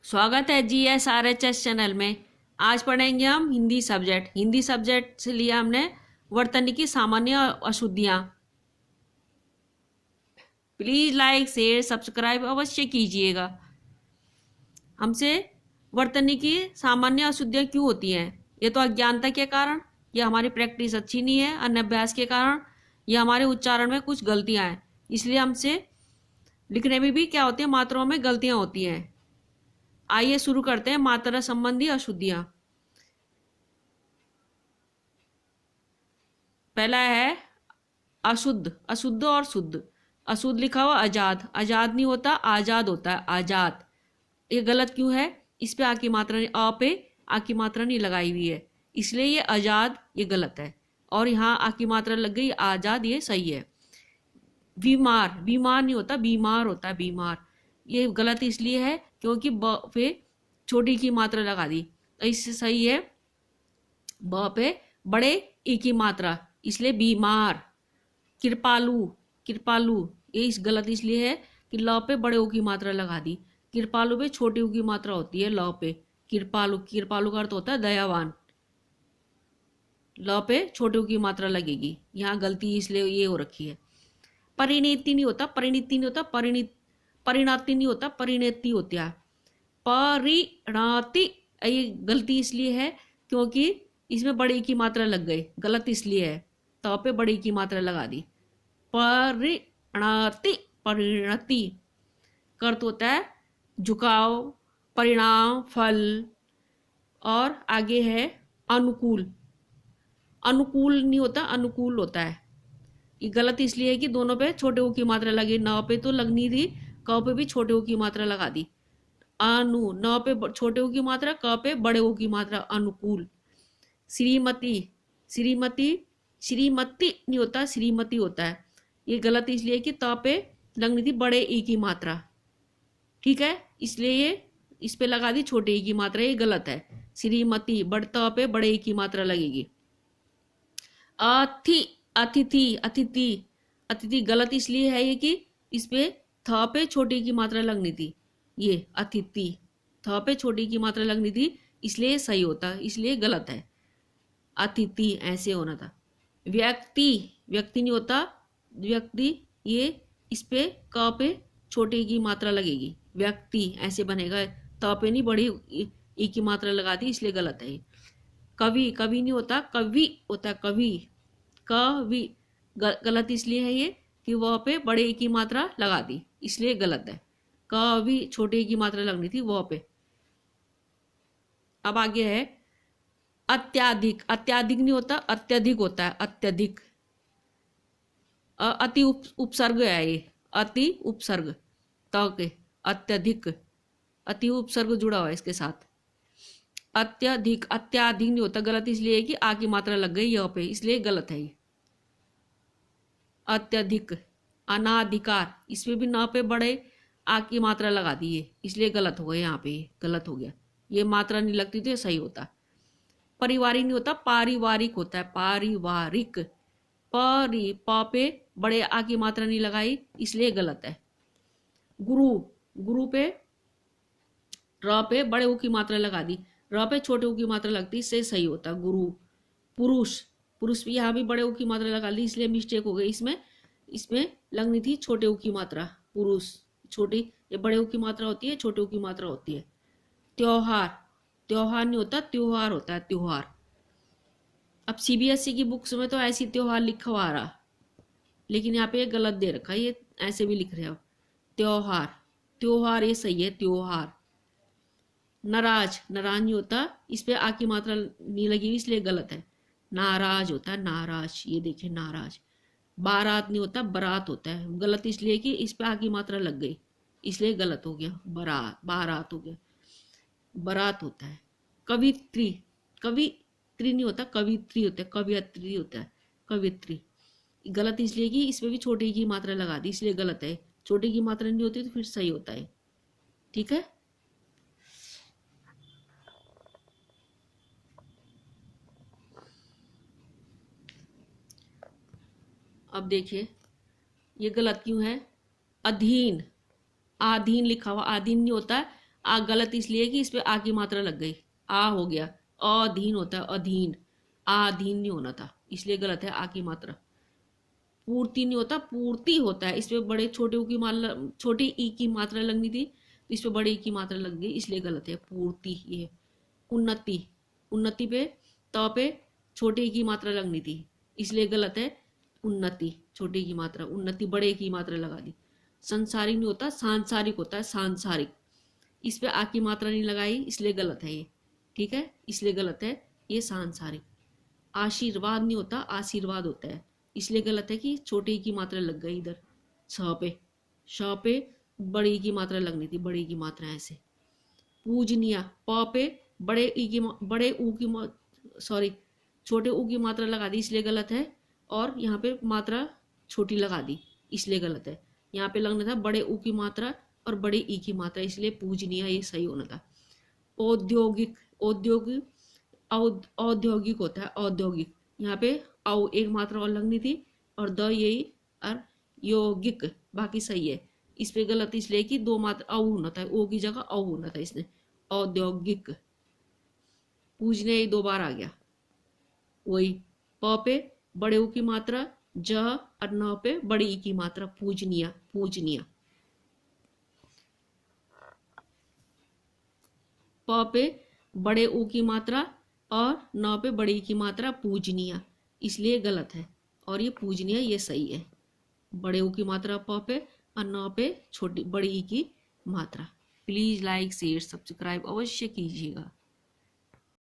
स्वागत है GSRHS channel में। आज पढ़ेंगे हम हिंदी सब्जेक्ट। हिंदी सब्जेक्ट से लिया हमने वर्तनी सामान्य अशुद्धियाँ। प्लीज लाइक शेयर सब्सक्राइब अवश्य कीजिएगा। हमसे वर्तनी की सामान्य अशुद्धियाँ क्यों होती हैं? ये तो अज्ञानता के कारण, या हमारी प्रैक्टिस अच्छी नहीं है, अनभ्यास के कारण, या हमारे उच्चारण में कुछ गलतियाँ हैं। इसलिए हमसे लिखने में भी क्या होती है, मात्राओं में गलतियाँ होती हैं। आइए शुरू करते हैं मात्रा संबंधी अशुद्धियाँ। पहला है अशुद्ध, अशुद्ध और शुद्ध। अशुद्ध लिखा हुआ आजाद, आजाद नहीं होता, आजाद होता है, आजाद। ये गलत क्यों है? इस पे आ की मात्रा नहीं, अ पे आ की मात्रा नहीं लगाई हुई है, इसलिए ये आजाद ये गलत है। और यहाँ आ की मात्रा लग गई, आजाद, ये सही है। बीमार, बीमार नहीं होता, बीमार होता है, बीमार। ये गलत इसलिए है क्योंकि ब पे छोटी की मात्रा लगा दी। इससे सही है ब पे बड़े ई की मात्रा, इसलिए बीमार। कृपालु, कृपालु ये इस गलत इसलिए है कि ल पे बड़े ऊ की मात्रा लगा दी। कृपालु पे छोटी ऊ की मात्रा होती है ल पे। कृपालु, कृपालु का अर्थ होता है दयावान। ल पे छोटे ऊ की मात्रा लगेगी, यहाँ गलती इसलिए ये हो रखी है। परिणीति नहीं होता, परिणीति नहीं होता, परिणाति नहीं होता, परिणति होता है। परिणाति ये गलती इसलिए है क्योंकि इसमें बड़ी की मात्रा लग गई, गलत इसलिए है। तो पे बड़ी की मात्रा लगा दी। परिणाति, परिणति का अर्थ होता है झुकाव, परिणाम, फल। और आगे है अनुकूल, अनुकूल नहीं होता, अनुकूल होता है। ये गलत इसलिए है कि दोनों पे छोटे ऊ की मात्रा लगी, न पे तो लगनी थी, क पे भी छोटे ऊ की मात्रा लगा दी। अनु, न पे छोटे ऊ की मात्रा, क पे बड़े ऊ की मात्रा, अनुकूल। श्रीमती, श्रीमती, श्रीमती नहीं होता, श्रीमती होता है। ये गलत इसलिए कि त पे लगनी थी बड़े ई की मात्रा, ठीक है, इसलिए ये इस पे लगा दी छोटे ई की मात्रा, ये गलत है। श्रीमती त पे बड़े ई की मात्रा लगेगी। अथि, अतिथि, अतिथि, अतिथि गलत इसलिए है ये कि इस पे थ पे छोटी की मात्रा लगनी थी, ये अतिथि, थ पे छोटी की मात्रा लगनी थी, इसलिए सही होता, इसलिए गलत है। अतिथि ऐसे होना था। व्यक्ति, व्यक्ति नहीं होता, व्यक्ति ये इस पे क पे छोटी की मात्रा लगेगी, व्यक्ति ऐसे बनेगा, त पे नहीं बड़ी ई की मात्रा लगा दी, इसलिए गलत है। कवि, कवि नहीं होता, कवि होता है, कवि, कवि गलत इसलिए है ये कि वह पे बड़े ई की मात्रा लगा दी, इसलिए गलत है। कवि छोटे ई की मात्रा लगनी थी वह पे। अब आगे है अत्याधिक, अत्याधिक नहीं होता, अत्यधिक होता है, अत्यधिक। अति उपसर्ग है ये, अति उपसर्ग, के अत्यधिक, अति उपसर्ग जुड़ा हुआ है इसके साथ। अत्यधिक, अत्याधिक नहीं होता, गलत इसलिए है कि आ की मात्रा लग गई यहाँ पे, इसलिए गलत है ये। अत्यधिक। अनाधिकार, इसमें भी न पे बड़े आ की मात्रा लगा दी है, इसलिए गलत हो गया, यहाँ पे गलत हो गया, ये मात्रा नहीं लगती तो ये सही होता। परिवारिक नहीं होता, पारिवारिक होता है, पारिवारिक। प पे बड़े आ की मात्रा नहीं लगाई, इसलिए गलत है। गुरु, गुरु पे र पे बड़े ऊ की मात्रा लगा दी, र पे छोटे ऊ की मात्रा लगती, इससे सही होता गुरु। पुरुष, पुरुष भी यहाँ भी बड़े ऊ की मात्रा लगा ली, इसलिए मिस्टेक हो गई, इसमें इसमें लगनी थी छोटे ऊ की मात्रा, पुरुष। छोटी, ये बड़े ऊ की मात्रा होती है, छोटे ऊ की मात्रा होती है। त्योहार, त्योहार नहीं होता, त्योहार होता है, त्योहार। अब CBSE की बुक्स में तो ऐसी त्योहार लिखा हुआ आ रहा, लेकिन यहाँ पे ये गलत दे रखा है, ये ऐसे भी लिख रहे हो त्योहार, त्योहार ये सही है, त्योहार। नाराज, नाराज नहीं होता, इस पे आ की मात्रा नहीं लगी, इसलिए गलत है। नाराज होता है, नाराज, ये देखिए नाराज। बारात नहीं होता, बारात होता है, गलत इसलिए कि इस पे आ की मात्रा लग गई, इसलिए गलत हो गया, बारात, बारात हो गया, बारात होता है। कवित्री, कवित्री नहीं होता, कवित्री होता है, कवियत्री होता है, कवित्री। गलत इसलिए कि इसमें भी छोटी की मात्रा लगा दी, इसलिए गलत है। छोटी की मात्रा नहीं होती तो फिर सही होता है, ठीक है। अब देखिए ये गलत क्यों है। अधीन, आधीन लिखा हुआ, आधीन नहीं होता, आ गलत इसलिए कि इस पे आ की मात्रा लग गई, आ हो गया, अधीन होता है अधीन, आधीन नहीं होना था, इसलिए गलत है आ की मात्रा। पूर्ति नहीं होता, पूर्ति होता है, इस पे बड़े छोटे ऊ की मात्रा, छोटी ई की मात्रा लगनी थी, तो इस पे बड़े ई की मात्रा लग गई, इसलिए गलत है पूर्ति। ये उन्नति, उन्नति पे त पे छोटे ई की मात्रा लगनी थी, इसलिए गलत है उन्नति, छोटे ई की मात्रा, उन्नति बड़े ई की मात्रा लगा दी। संसारिक नहीं होता, सांसारिक होता है, सांसारिक, इस पे आ की मात्रा नहीं लगाई, इसलिए गलत है ये, ठीक है, इसलिए गलत है ये सांसारिक। आशीर्वाद नहीं होता, आशीर्वाद होता है, इसलिए गलत है कि छोटे ई की मात्रा लग गई इधर, श पे बड़ी ई की मात्रा लगनी थी, बड़ी ई की मात्रा ऐसे। पूजनीय, प पे बड़े ई की बड़े ऊ की सॉरी छोटे ऊ की मात्रा लगा दी, इसलिए गलत है, और यहाँ पे मात्रा छोटी लगा दी, इसलिए गलत है। यहाँ पे लगना था बड़े ऊ की मात्रा और बड़ी ई की मात्रा, इसलिए पूजनीय ये सही होना था। औद्योगिक, औद्योगिक औद्योगिक होता है औद्योगिक, यहाँ पे औ एक मात्रा और लगनी थी, और द यही और योगिक बाकी सही है। इस पे गलत इसलिए कि दो मात्रा औ होना था, ओ की जगह औ होना था इसने, औद्योगिक। पूजने ये दो बार आ गया, वही प पे बड़े ऊ की मात्रा, ज और न पे बड़ी ई की मात्रा, पूजनीय, पूजनीय। प पे बड़े ऊ की मात्रा और न पे बड़ी ई की मात्रा, पूजनीय, इसलिए गलत है, और ये पूजनीय ये सही है। बड़े ऊ की मात्रा प पे और न पे छोटी बड़ी ई की मात्रा। प्लीज़ लाइक शेयर सब्सक्राइब अवश्य कीजिएगा।